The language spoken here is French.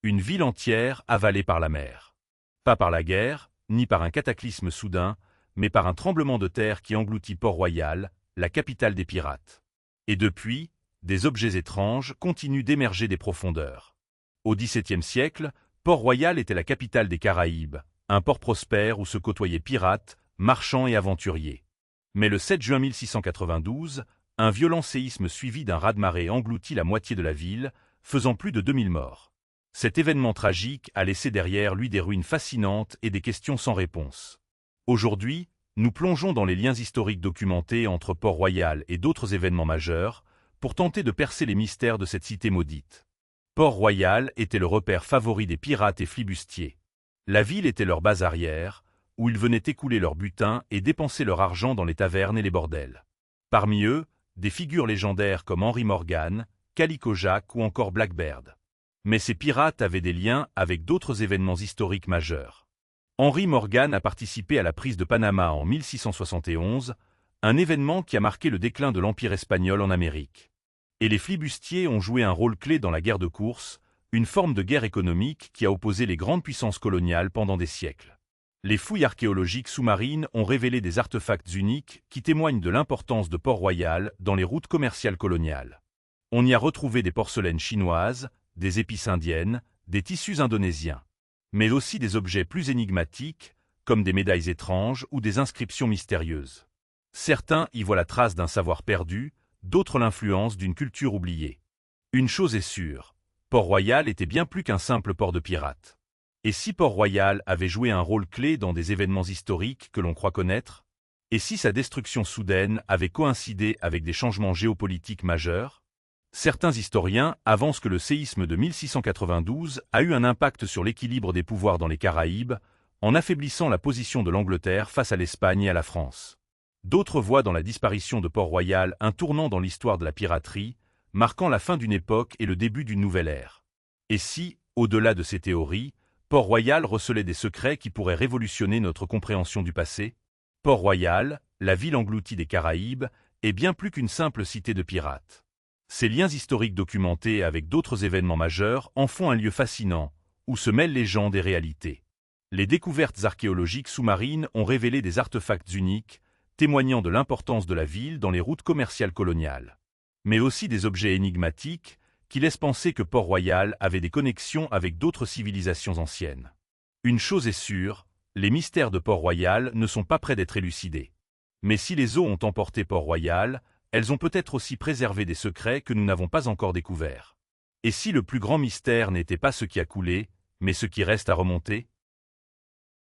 Une ville entière avalée par la mer. Pas par la guerre, ni par un cataclysme soudain, mais par un tremblement de terre qui engloutit Port-Royal, la capitale des pirates. Et depuis, des objets étranges continuent d'émerger des profondeurs. Au XVIIe siècle, Port-Royal était la capitale des Caraïbes, un port prospère où se côtoyaient pirates, marchands et aventuriers. Mais le 7 juin 1692, un violent séisme suivi d'un raz-de-marée engloutit la moitié de la ville, faisant plus de 2000 morts. Cet événement tragique a laissé derrière lui des ruines fascinantes et des questions sans réponse. Aujourd'hui, nous plongeons dans les liens historiques documentés entre Port-Royal et d'autres événements majeurs, pour tenter de percer les mystères de cette cité maudite. Port-Royal était le repère favori des pirates et flibustiers. La ville était leur base arrière, où ils venaient écouler leur butin et dépenser leur argent dans les tavernes et les bordels. Parmi eux, des figures légendaires comme Henry Morgan, Calico Jack ou encore Blackbeard. Mais ces pirates avaient des liens avec d'autres événements historiques majeurs. Henry Morgan a participé à la prise de Panama en 1671, un événement qui a marqué le déclin de l'Empire espagnol en Amérique. Et les flibustiers ont joué un rôle clé dans la guerre de course, une forme de guerre économique qui a opposé les grandes puissances coloniales pendant des siècles. Les fouilles archéologiques sous-marines ont révélé des artefacts uniques qui témoignent de l'importance de Port-Royal dans les routes commerciales coloniales. On y a retrouvé des porcelaines chinoises, des épices indiennes, des tissus indonésiens, mais aussi des objets plus énigmatiques, comme des médailles étranges ou des inscriptions mystérieuses. Certains y voient la trace d'un savoir perdu, d'autres l'influence d'une culture oubliée. Une chose est sûre, Port-Royal était bien plus qu'un simple port de pirates. Et si Port-Royal avait joué un rôle clé dans des événements historiques que l'on croit connaître? Et si sa destruction soudaine avait coïncidé avec des changements géopolitiques majeurs? Certains historiens avancent que le séisme de 1692 a eu un impact sur l'équilibre des pouvoirs dans les Caraïbes, en affaiblissant la position de l'Angleterre face à l'Espagne et à la France. D'autres voient dans la disparition de Port-Royal un tournant dans l'histoire de la piraterie, marquant la fin d'une époque et le début d'une nouvelle ère. Et si, au-delà de ces théories, Port-Royal recelait des secrets qui pourraient révolutionner notre compréhension du passé? Port-Royal, la ville engloutie des Caraïbes, est bien plus qu'une simple cité de pirates. Ces liens historiques documentés avec d'autres événements majeurs en font un lieu fascinant, où se mêlent légendes et réalités. Les découvertes archéologiques sous-marines ont révélé des artefacts uniques, témoignant de l'importance de la ville dans les routes commerciales coloniales. Mais aussi des objets énigmatiques, qui laissent penser que Port-Royal avait des connexions avec d'autres civilisations anciennes. Une chose est sûre, les mystères de Port-Royal ne sont pas près d'être élucidés. Mais si les eaux ont emporté Port-Royal, elles ont peut-être aussi préservé des secrets que nous n'avons pas encore découverts. Et si le plus grand mystère n'était pas ce qui a coulé, mais ce qui reste à remonter?